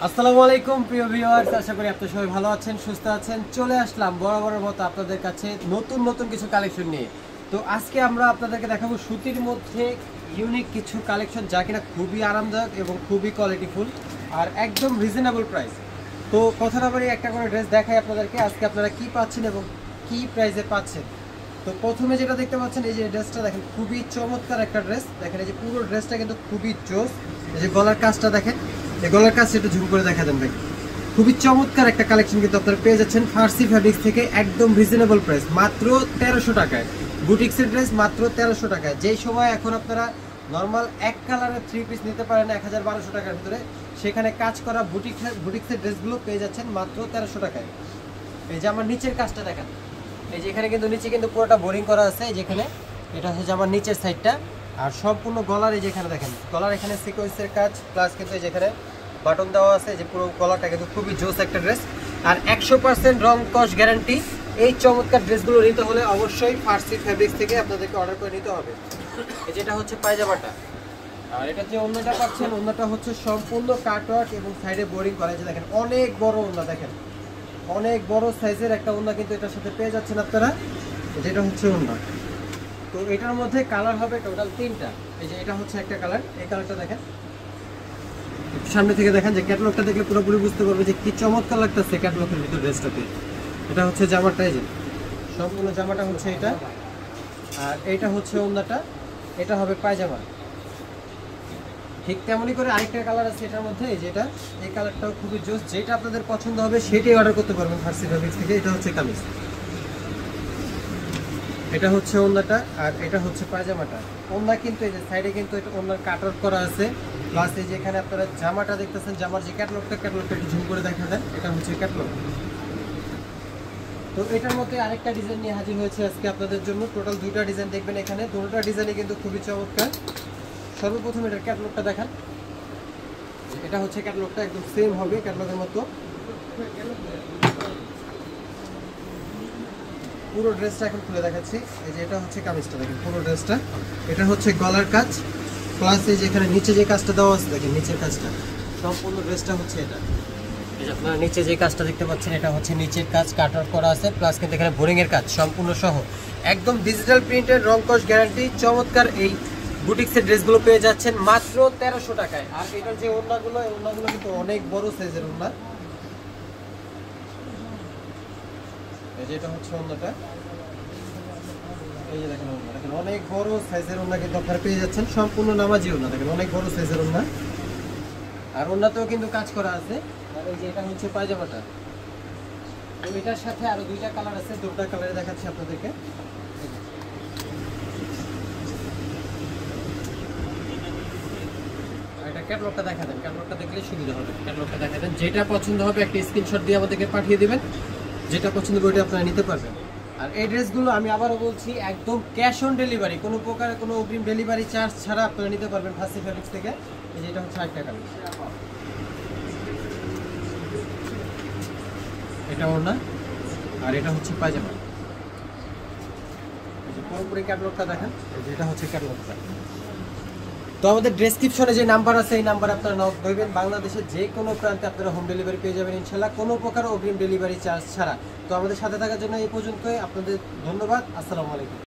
আসসালামু আলাইকুম প্রিয় ভিউয়ার্স, আশা করি আপনারা সবাই ভালো আছেন, সুস্থ আছেন। চলে আসলাম বরাবরের মতো আপনাদের কাছে নতুন নতুন কিছু কালেকশন নিয়ে। তো আজকে আমরা আপনাদেরকে দেখাবো সুতির মধ্যে ইউনিক কিছু কালেকশন, যা কিনা খুবই আরামদায়ক এবং খুবই কোয়ালিটিফুল আর একদম রিজনেবল প্রাইস। তো কথা না বলি একটা করে ড্রেস দেখাই আপনাদেরকে আজকে আপনারা কি পাচ্ছেন এবং কি প্রাইসে পাচ্ছেন। তো প্রথমে যেটা দেখতে পাচ্ছেন, এই যে ড্রেসটা দেখেন, খুবই চমৎকার একটা ড্রেস। দেখেন এই যে পুরো ড্রেসটা কিন্তু খুবই জোস। এই যে গলার কাজটা দেখেন, এই গলার কাজটা একটু ঝুম করে দেখা দেন ভাই। খুবই চমৎকার একটা কালেকশন কিন্তু আপনারা পেয়ে যাচ্ছেন ফার্সি ফ্যাব্রিক্স থেকে একদম রিজনেবল প্রাইস, মাত্র 1300 টাকায়। বুটিক্সের ড্রেস মাত্র 1300 টাকায়। যেই সময় এখন আপনারা নর্মাল এক কালারের 3 পিস নিতে পারেন 1000-1200 টাকার ভিতরে, সেখানে কাজ করা বুটিক্সের ড্রেসগুলো পেয়ে যাচ্ছেন মাত্র 1300 টাকায়। এই যে আমার নিচের কাজটা দেখেন, এই যে এখানে কিন্তু নিচে কিন্তু পুরোটা বোরিং করা আছে। এই যেখানে এটা হচ্ছে আমার নিচের সাইডটা, আর সম্পূর্ণ গলার এই যেখানে দেখেন গলার এখানে সিকোয়েন্সের কাজ প্লাস কিন্তু এই যেখানে বাটন দেওয়া আছে। যে পুরো গলাটা কিন্তু খুবই জোস একটা ড্রেস, আর 100% রং কস গ্যারান্টি। এই চমৎকার ড্রেসগুলো নিতে হলে অবশ্যই ফার্সি ফ্যাব্রিক্স থেকে আপনাদেরকে অর্ডার করে নিতে হবে। এই যেটা হচ্ছে পায়জামাটা, আর এটা যে ওন্নাটা পাচ্ছেন, ওন্নাটা হচ্ছে সম্পূর্ণ কাটওয়ার্ক এবং সাইডে বোরিং করা। যে দেখেন অনেক বড় ওন্না, দেখেন অনেক বড় সাইজের একটা ওন্না কিন্তু এটার সাথে পেয়ে যাচ্ছেন আপনারা। যেটা হচ্ছে ওন্না, তো এটার মধ্যে কালার হবে টোটাল 3টা। এই যে এটা হচ্ছে একটা কালার, এই কালারটা দেখেন সামনে থেকে দেখেন, যে ক্যাটালগটা দেখলে পুরোপুরি বুঝতে পারবে যে কি চমৎকার লাগতেছে ক্যাটালগের ভিতর ড্রেসটাতে। এটা হচ্ছে জামাটা, এই যে সম্পূর্ণ জামাটা হচ্ছে এটা, আর এইটা হচ্ছে ওন্নাটা, এটা হবে পায়জামা। ঠিক তেমনই করে আরেকটা কালার আছে এটার মধ্যে, এই যেটা, এই কালারটাও খুবই জোস। যেটা আপনাদের পছন্দ হবে সেটাই অর্ডার করতে পারবেন ফার্সি ফ্যাব্রিক্স থেকে। এটা হচ্ছে কামিজ, এটা হচ্ছে ওন্নাটা, আর এটা হচ্ছে পায়জামাটা। ওন্না কিন্তু এই যে সাইডে কিন্তু এটা ওন্নার কাটওয়ার্ক করা আছে, প্লাস এই যে এখানে আপনারা জামাটা দেখতেছেন, জামার যে ক্যাটালগটা একটু ঝুম করে দেখা দেন, এটা হচ্ছে ক্যাটালগ। তো এটার মধ্যে আরেকটা ডিজাইন নিয়ে হাজির হয়েছে আজকে আপনাদের জন্য। টোটাল 2টা ডিজাইন দেখবেন এখানে, দুটোটা ডিজাইনই কিন্তু খুবই চমৎকার। সর্বপ্রথম এটার ক্যাটালগটা দেখান, এটা হচ্ছে ক্যাটালগটা, একদম সেম হবে ক্যাটালগের মতো। পুরো ড্রেসটা এখন খুলে দেখাচ্ছি। এই যে এটা হচ্ছে কামিজটা, দেখেন পুরো ড্রেসটা। এটা হচ্ছে গলার কাজ প্লাস এই যে এখানে নিচে যে কাজটা দেওয়া আছে, দেখেন নিচের কাজটা, সম্পূর্ণ ড্রেসটা হচ্ছে এটা। এই যে আপনারা নিচে যে কাজটা দেখতে পাচ্ছেন, এটা হচ্ছে নিচের কাজ কাটওয়ার্ক করা আছে, প্লাস কিন্তু এখানে বোরিং এর কাজ সম্পূর্ণ সহ, একদম ডিজিটাল প্রিন্টের রং কস গ্যারান্টি। চমৎকার এই বুটিক্সের ড্রেসগুলো পেয়ে যাচ্ছেন মাত্র 1300 টাকায়। আর এটার যে ওড়নাগুলো, এই ওড়নাগুলো কিন্তু অনেক বড় সাইজের ওড়না। এই যে এটা হচ্ছে ওড়নাটা, এই যে দেখেন ওড়না, দেখেন অনেক বড় সাইজের ওড়না কিন্তু আপনারা পেয়ে যাচ্ছেন, সম্পূর্ণ নামাজি ওড়না, দেখেন অনেক বড় সাইজের ওড়না, আর ওড়নাতেও কিন্তু কাজ করা আছে। আর এই যে এটা হচ্ছে পায়জামাটা, তো এটার সাথে আরো 2টা কালার আছে, 2টা কালারে দেখাচ্ছি আপনাদেরকে। এটা ক্যাটালগটা দেখা দেন, ক্যাটালগটা দেখলে সুবিধা হবে। ক্যাটালগটা দেখা দেন, যেটা পছন্দ হবে একটা স্ক্রিনশট দিয়ে আমাদেরকে পাঠিয়ে দিবেন, যেটা পছন্দ হবে ওইটা আপনারা নিতে পারবেন। আর এই ড্রেসগুলো আমি আবারও বলছি, একদম ক্যাশ অন ডেলিভারি, কোনো প্রকার কোনো অগ্রিম ডেলিভারি চার্জ ছাড়া আপনারা নিতে পারবেন ফার্সি ফ্যাব্রিক্স থেকে। এই যে এটা হচ্ছে 8 টাকা, এটা ওড়না, আর এটা হচ্ছে পায়জামা। এই যে পুরোপুরি ক্যাটালগটা দেখেন, এই যে এটা হচ্ছে ক্যাটালগটা। তো আমাদের ডেসক্রিপশনে যে নাম্বার আছে, এই নাম্বারে আপনারা নক করবেন। বাংলাদেশের যে কোনো প্রান্তে আপনারা হোম ডেলিভারি পেয়ে যাবেন ইনশাল্লাহ, কোনো প্রকার অগ্রিম ডেলিভারি চার্জ ছাড়া। তো আমাদের সাথে থাকার জন্য এই পর্যন্তই, আপনাদের ধন্যবাদ। আসসালামু আলাইকুম।